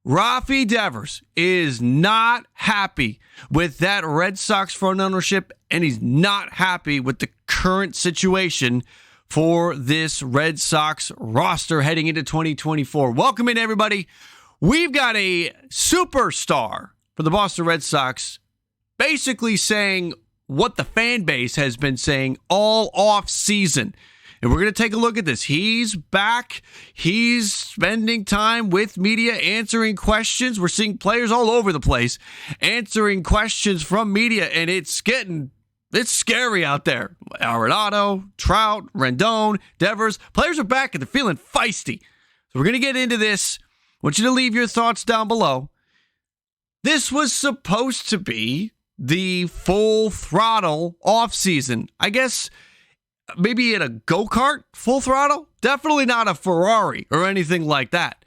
Raffy Devers is not happy with that Red Sox front ownership, and he's not happy with the current situation for this Red Sox roster heading into 2024. Welcome in, everybody. We've got a superstar for the Boston Red Sox basically saying what the fan base has been saying all off season. And we're going to take a look at this. He's back. He's spending time with media, answering questions. We're seeing players all over the place answering questions from media, and it's scary out there. Arenado, Trout, Rendon, Devers. Players are back, and they're feeling feisty. So we're going to get into this. I want you to leave your thoughts down below. This was supposed to be the full throttle offseason. I guess maybe in a go-kart, full throttle? Definitely not a Ferrari or anything like that.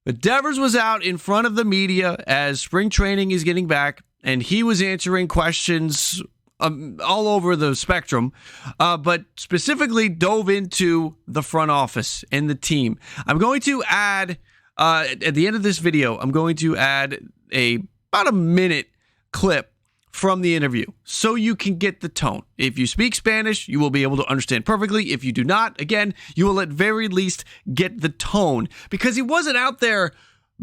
But Devers was out in front of the media as spring training is getting back, and he was answering questions all over the spectrum, but specifically dove into the front office and the team. I'm going to add, at the end of this video, I'm going to add about a minute clip from the interview so you can get the tone. If you speak Spanish, you will be able to understand perfectly. If you do not, again, you will at very least get the tone, because he wasn't out there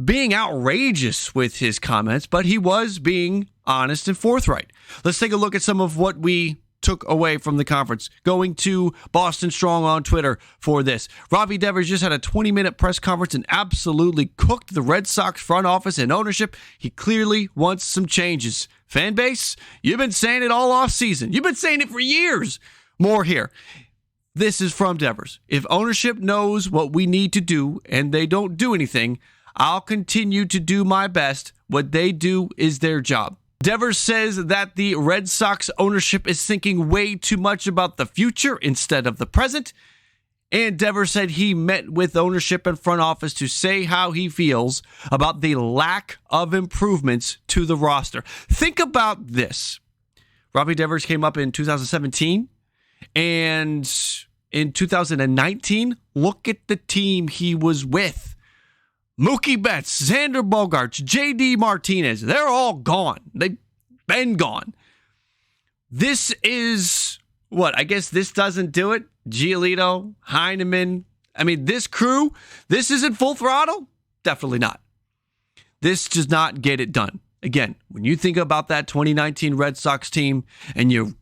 being outrageous with his comments, but he was being honest and forthright. Let's take a look at some of what we took away from the conference. Going to Boston Strong on Twitter for this. Raffy Devers just had a 20-minute press conference and absolutely cooked the Red Sox front office and ownership. He clearly wants some changes. Fan base, you've been saying it all off season. You've been saying it for years. More here. This is from Devers. If ownership knows what we need to do and they don't do anything, I'll continue to do my best. What they do is their job. Devers says that the Red Sox ownership is thinking way too much about the future instead of the present. And Devers said he met with ownership and front office to say how he feels about the lack of improvements to the roster. Think about this. Raffy Devers came up in 2017, and in 2019, look at the team he was with. Mookie Betts, Xander Bogaerts, J.D. Martinez, they're all gone. They've been gone. This is what? I guess this doesn't do it. Giolito, Heineman. I mean, this crew, this isn't full throttle? Definitely not. This does not get it done. Again, when you think about that 2019 Red Sox team and you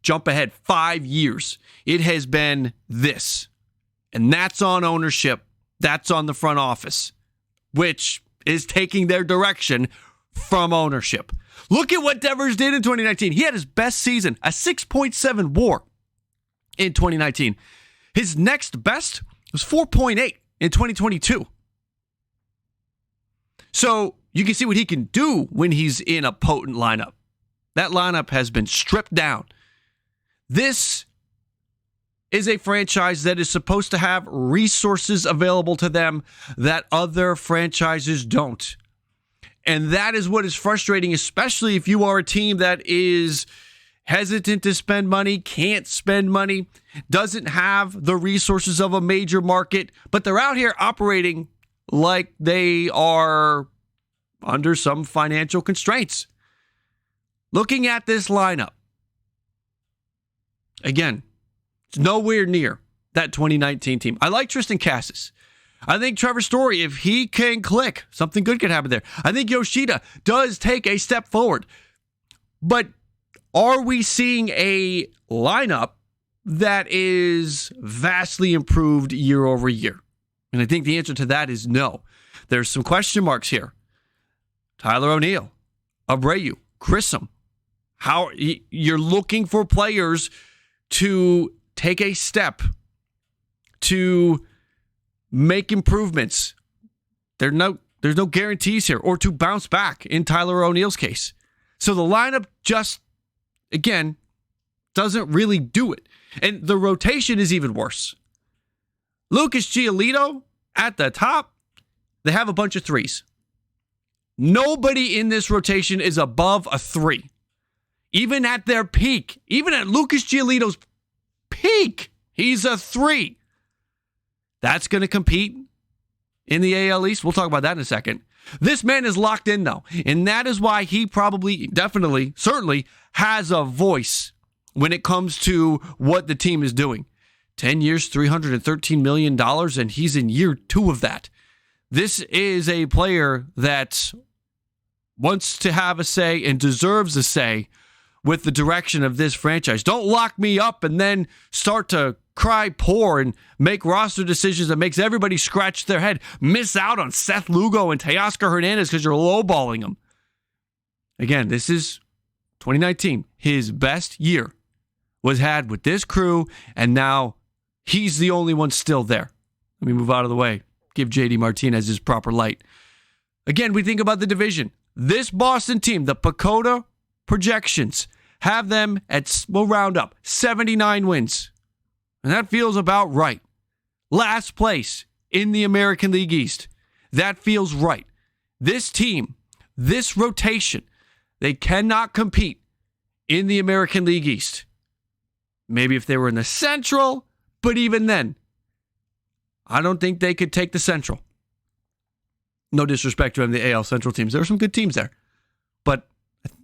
jump ahead 5 years, it has been this. And that's on ownership. That's on the front office, which is taking their direction from ownership. Look at what Devers did in 2019. He had his best season, a 6.7 WAR in 2019. His next best was 4.8 in 2022. So you can see what he can do when he's in a potent lineup. That lineup has been stripped down. This is a franchise that is supposed to have resources available to them that other franchises don't. And that is what is frustrating, especially if you are a team that is hesitant to spend money, can't spend money, doesn't have the resources of a major market, but they're out here operating like they are under some financial constraints. Looking at this lineup, again, it's nowhere near that 2019 team. I like Tristan Casas. I think Trevor Story, if he can click, something good could happen there. I think Yoshida does take a step forward. But are we seeing a lineup that is vastly improved year over year? And I think the answer to that is no. There's some question marks here. Tyler O'Neill, Abreu, Grissom. How you're looking for players to take a step to make improvements. There's no guarantees here, or to bounce back in Tyler O'Neill's case. So the lineup just, again, doesn't really do it. And the rotation is even worse. Lucas Giolito at the top, they have a bunch of threes. Nobody in this rotation is above a 3. Even at their peak, even at Lucas Giolito's peak, he's a 3. That's going to compete in the AL East. We'll talk about that in a second. This man is locked in, though, and that is why he probably, definitely, certainly has a voice when it comes to what the team is doing. 10 years, $313 million, and he's in year 2 of that. This is a player that wants to have a say and deserves a say with the direction of this franchise. Don't lock me up and then start to cry poor and make roster decisions that makes everybody scratch their head. Miss out on Seth Lugo and Teoscar Hernandez because you're lowballing them. Again, this is 2019. His best year was had with this crew, and now he's the only one still there. Let me move out of the way. Give JD Martinez his proper light. Again, we think about the division. This Boston team, the Pacoda projections, have them at, we'll round up, 79 wins. And that feels about right. Last place in the American League East. That feels right. This team, this rotation, they cannot compete in the American League East. Maybe if they were in the Central, but even then, I don't think they could take the Central. No disrespect to the AL Central teams. There are some good teams there. But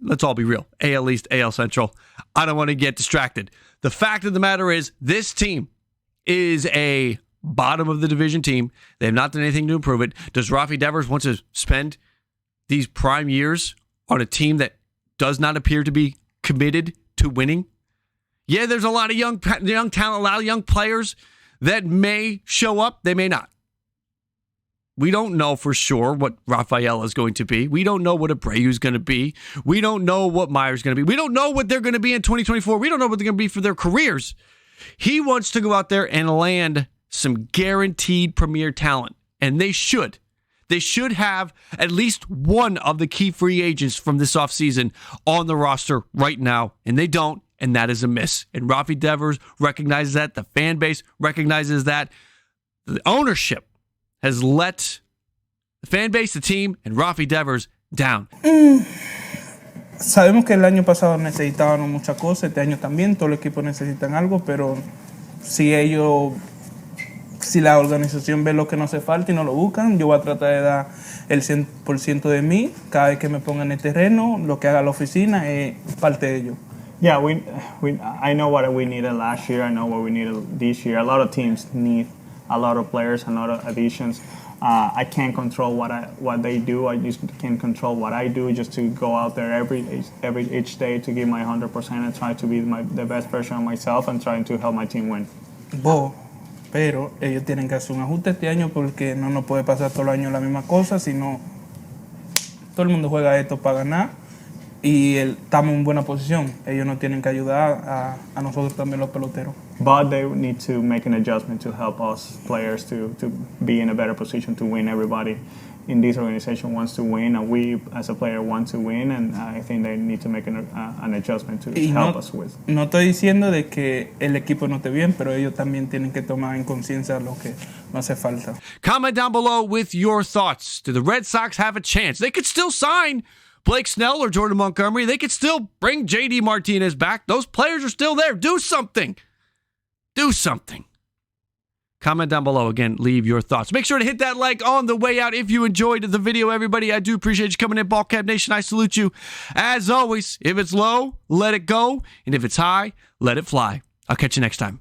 let's all be real. AL East, AL Central. I don't want to get distracted. The fact of the matter is, this team is a bottom of the division team. They have not done anything to improve it. Does Raffy Devers want to spend these prime years on a team that does not appear to be committed to winning? Yeah, there's a lot of young talent, a lot of young players that may show up. They may not. We don't know for sure what Rafael is going to be. We don't know what Abreu is going to be. We don't know what Meyer's going to be. We don't know what they're going to be in 2024. We don't know what they're going to be for their careers. He wants to go out there and land some guaranteed premier talent, and they should. They should have at least one of the key free agents from this offseason on the roster right now, and they don't, and that is a miss. And Raffy Devers recognizes that. The fan base recognizes that. The ownership has let the fan base, the team, and Raffy Devers down. Sabemos que el año pasado necesitaban muchas cosas, este año también, todos los equipos necesitan algo, pero si la organización ve lo que no hace falta y no lo buscan, yo voy a tratar de dar el 100% de mí cada vez que me ponga en el terreno, lo que haga la oficina es parte de ello. Yeah, I know what we needed last year. I know what we needed this year. A lot of teams need a lot of players, a lot of additions. I can't control what they do. I just can control what I do. Just to go out there each day to give my 100% and try to be the best version of myself and trying to help my team win. Pero ellos tienen que hacer un ajuste este año porque no nos puede pasar todo el año la misma cosa, sino todo el mundo juega esto para ganar y estamos en buena posición. Ellos nos tienen que ayudar a nosotros también los peloteros. But they need to make an adjustment to help us players to be in a better position to win. Everybody in this organization wants to win, and we as a player want to win, and I think they need to make an adjustment to help us with. No estoy diciendo de que el equipo no esté bien, pero ellos también tienen que tomar en conciencia lo que no hace falta. Comment down below with your thoughts. Do the Red Sox have a chance? They could still sign Blake Snell or Jordan Montgomery. They could still bring JD Martinez back. Those players are still there. Do something. Do something. Comment down below. Again, leave your thoughts. Make sure to hit that like on the way out if you enjoyed the video, everybody. I do appreciate you coming in, Ballcap Nation. I salute you. As always, if it's low, let it go. And if it's high, let it fly. I'll catch you next time.